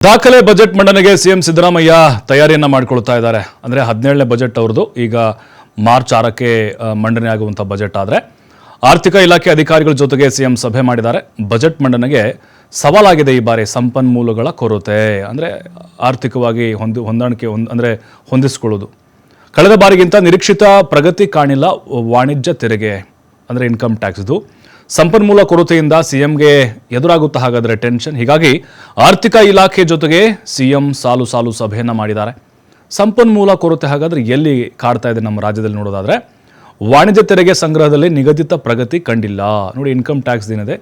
ದಾಖಲೆ ಬಜೆಟ್ ಮಂಡನೆಗೆ ಸಿಎಂ ಸಿದ್ದರಾಮಯ್ಯ ತಯಾರಿಯನ್ನ ಮಾಡಿಕೊಳ್ತಾ ಇದ್ದಾರೆ. ಅಂದರೆ 17ನೇ ಬಜೆಟ್ ಅವ್ರದ್ದು ಈಗ ಮಾರ್ಚ್ 6ಕ್ಕೆ ಮಂಡನೆ ಆಗುವಂಥ ಬಜೆಟ್ ಆದರೆ ಆರ್ಥಿಕ ಇಲಾಖೆ ಅಧಿಕಾರಿಗಳ ಜೊತೆಗೆ ಸಿಎಂ ಸಭೆ ಮಾಡಿದ್ದಾರೆ. ಬಜೆಟ್ ಮಂಡನೆಗೆ ಸವಾಲಾಗಿದೆ ಈ ಬಾರಿ ಸಂಪನ್ಮೂಲಗಳ ಕೊರತೆ, ಅಂದರೆ ಆರ್ಥಿಕವಾಗಿ ಅಂದರೆ ಹೊಂದಿಸಿಕೊಳ್ಳೋದು. ಕಳೆದ ಬಾರಿಗಿಂತ ನಿರೀಕ್ಷಿತ ಪ್ರಗತಿ ಕಾಣಿಲ್ಲ ವಾಣಿಜ್ಯ ತೆರಿಗೆ ಅಂದರೆ ಇನ್ಕಮ್ ಟ್ಯಾಕ್ಸ್ದು. ಸಂಪನ್ಮೂಲ ಕೊರತೆಯಿಂದ ಸಿಎಂಗೆ ಎದುರಾಗುತ್ತಾ ಹಾಗಾದರೆ ಟೆನ್ಷನ್. ಹೀಗಾಗಿ ಆರ್ಥಿಕ ಇಲಾಖೆ ಜೊತೆಗೆ ಸಿಎಂ ಸಾಲು ಸಭೆಯನ್ನು ಮಾಡಿದ್ದಾರೆ. ಸಂಪನ್ಮೂಲ ಕೊರತೆ ಹಾಗಾದರೆ ಎಲ್ಲಿ ಕಾಡ್ತಾ ಇದೆ ನಮ್ಮ ರಾಜ್ಯದಲ್ಲಿ ನೋಡೋದಾದರೆ, ವಾಣಿಜ್ಯ ತೆರಿಗೆ ಸಂಗ್ರಹದಲ್ಲಿ ನಿಗದಿತ ಪ್ರಗತಿ ಕಂಡಿಲ್ಲ. ನೋಡಿ, ಇನ್ಕಮ್ ಟ್ಯಾಕ್ಸ್ ಏನಿದೆ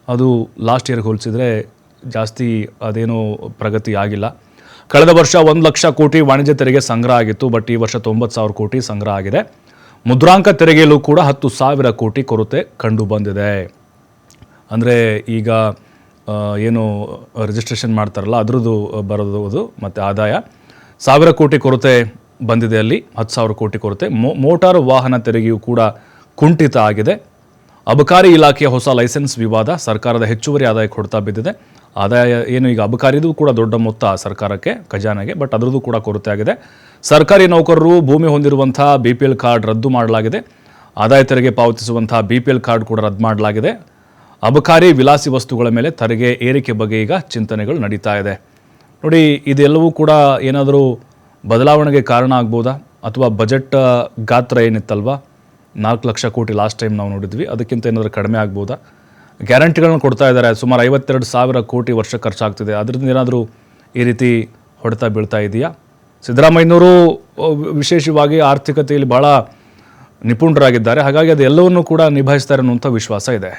ಅದು ಲಾಸ್ಟ್ ಇಯರ್ಗೆ ಹೋಲಿಸಿದರೆ ಜಾಸ್ತಿ ಅದೇನೂ ಪ್ರಗತಿ ಆಗಿಲ್ಲ. ಕಳೆದ ವರ್ಷ 1 ಲಕ್ಷ ಕೋಟಿ ವಾಣಿಜ್ಯ ತೆರಿಗೆ ಸಂಗ್ರಹ ಆಗಿತ್ತು, ಬಟ್ ಈ ವರ್ಷ 90,000 ಕೋಟಿ ಸಂಗ್ರಹ ಆಗಿದೆ. ಮುದ್ರಾಂಕ ತೆರಿಗೆಯಲ್ಲೂ ಕೂಡ 10,000 ಕೋಟಿ ಕೊರತೆ ಕಂಡು ಬಂದಿದೆ. ಅಂದರೆ ಈಗ ಏನು ರಿಜಿಸ್ಟ್ರೇಷನ್ ಮಾಡ್ತಾರಲ್ಲ ಅದರದ್ದು ಬರೋದು ಮತ್ತು ಆದಾಯ 1,000 ಕೋಟಿ ಕೊರತೆ ಬಂದಿದೆ. ಅಲ್ಲಿ 10,000 ಕೋಟಿ ಕೊರತೆ. ಮೋಟಾರು ವಾಹನ ತೆರಿಗೆಯೂ ಕೂಡ ಕುಂಠಿತ ಆಗಿದೆ. ಅಬಕಾರಿ ಇಲಾಖೆಯ ಹೊಸ ಲೈಸೆನ್ಸ್ ವಿವಾದ ಸರ್ಕಾರದ ಹೆಚ್ಚುವರಿ ಆದಾಯಕ್ಕೆ ಹೊಡೆತ ಬಿದ್ದಿದೆ. ಆದಾಯ ಏನು ಈಗ ಅಬಕಾರಿದು ಕೂಡ ದೊಡ್ಡ ಮೊತ್ತ ಸರ್ಕಾರಕ್ಕೆ, ಖಜಾನೆಗೆ, ಬಟ್ ಅದರದ್ದು ಕೂಡ ಕೊರತೆ ಆಗಿದೆ. ಸರ್ಕಾರಿ ನೌಕರರು ಭೂಮಿ ಹೊಂದಿರುವಂಥ BPL ಕಾರ್ಡ್ ರದ್ದು ಮಾಡಲಾಗಿದೆ. ಆದಾಯ ತೆರಿಗೆ ಪಾವತಿಸುವಂಥ BPL ಕಾರ್ಡ್ ಕೂಡ ರದ್ದು ಮಾಡಲಾಗಿದೆ. ಅಬಕಾರಿ ವಿಲಾಸಿ ವಸ್ತುಗಳ ಮೇಲೆ ತೆರಿಗೆ ಏರಿಕೆ ಬಗ್ಗೆ ಈಗ ಚಿಂತನೆಗಳು ನಡೀತಾ ಇದೆ. ನೋಡಿ, ಇದೆಲ್ಲವೂ ಕೂಡ ಏನಾದರೂ ಬದಲಾವಣೆಗೆ ಕಾರಣ ಆಗ್ಬೋದಾ, ಅಥವಾ ಬಜೆಟ್ ಗಾತ್ರ ಏನಿತ್ತಲ್ವ 4 ಲಕ್ಷ ಕೋಟಿ ಲಾಸ್ಟ್ ಟೈಮ್ ನಾವು ನೋಡಿದ್ವಿ, ಅದಕ್ಕಿಂತ ಏನಾದರೂ ಕಡಿಮೆ ಆಗ್ಬೋದಾ? ಗ್ಯಾರಂಟಿಗಳನ್ನ ಕೊಡ್ತಾ ಇದ್ದಾರೆ, ಸುಮಾರು 52,000 ಕೋಟಿ ವರ್ಷ ಖರ್ಚಾಗ್ತಿದೆ. ಅದರಿಂದ ಏನಾದರೂ ಈ ರೀತಿ ಹೊಡೆತ ಬೀಳ್ತಾ ಇದೆಯಾ? ಸಿದ್ದರಾಮಯ್ಯನವರು ವಿಶೇಷವಾಗಿ ಆರ್ಥಿಕತೆಯಲ್ಲಿ ಬಹಳ ನಿಪುಣರಾಗಿದ್ದಾರೆ, ಹಾಗಾಗಿ ಅದೆಲ್ಲವನ್ನೂ ಕೂಡ ನಿಭಾಯಿಸ್ತಾರೆ ಅನ್ನುವಂಥ ವಿಶ್ವಾಸ ಇದೆ.